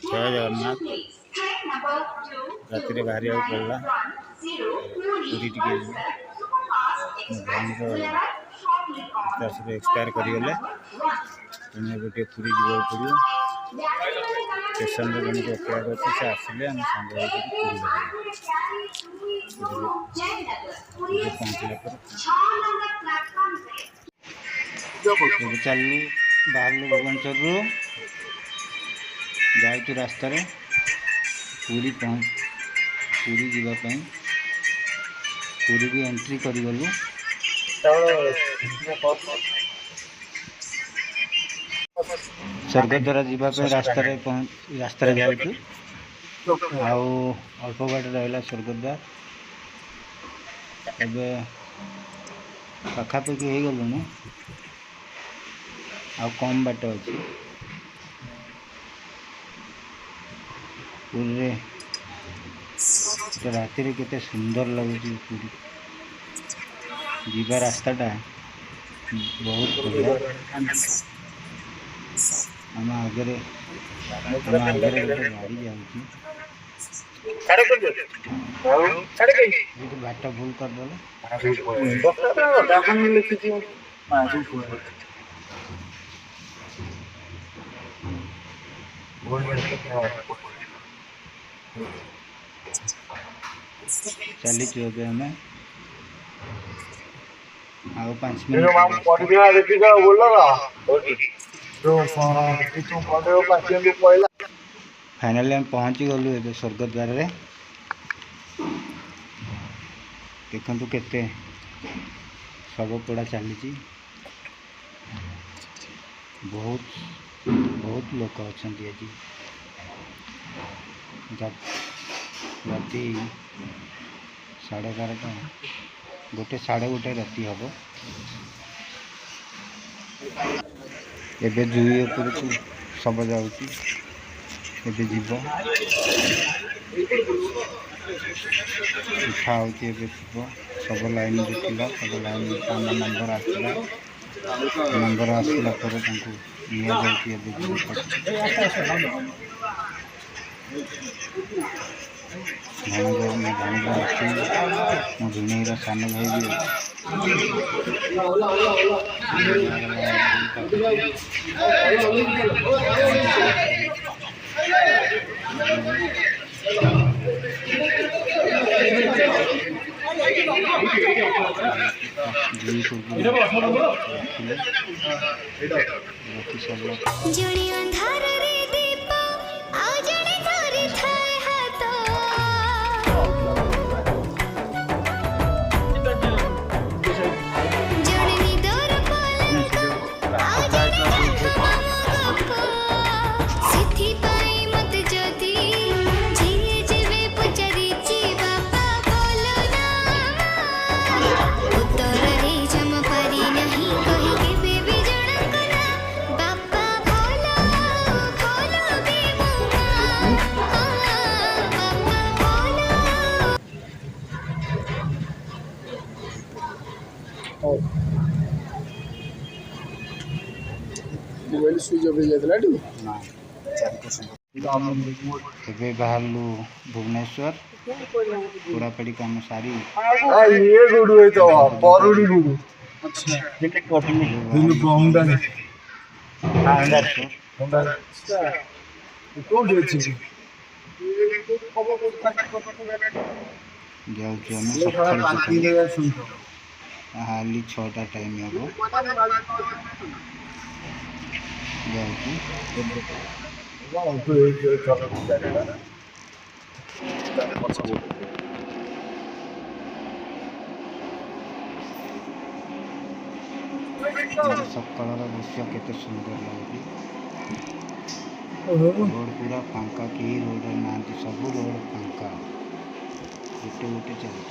जय जगन्नाथ राति बाहर पड़ा पूरी टी भौणी एक्सपायर करगले तेनाली गोटे पूरी जावाक पड़ो स्टेशन जन को अपेक्षा अच्छे से आसिले आम सांग पूरी पहुँचला चलू बाहर भुवनेश्वर जाऊँ रास्त पूरी पूरी जावाई पूरी भी एंट्री करगलु स्वर्गद्वार जावाई रास्त जाऊँ अल्प बाट रहा स्वर्गद्वार एवं पाखापाखि हो गलुण आ कम बाट अच्छी पूरी राति केते सुंदर लगुच पूरी जीवा रास्ताटा बहुत बढ़िया आम आगे गाड़ी जाऊँ बाट भूल करदे चलीचु ए आम आउ 5 मिनट फाइनाली हम पहुँची गलु ए स्वर्गद्वार रे देखु केते शव पोड़ा चली बहुत बहुत लोक अच्छा आज राति 11:30 गोटे 1:30 राति हम एबे जुई उपर सब जाऊँ एबे जीव इच्छा हो जीव सब लाइन देखला सब लाइन आम नंबर आसला पर मो भिणईर सान भाई भी मोबाइल स्विच ऑफ हो जाता बाहरलु भुवनेश्वर पूरापड़ी काम सारी हाली 6टा टाइम हम सकाल दृश्य केते सुंदर लगे रोड पूरा फांका के रोड ना सब रोड फांका गोटे गोटे चलती।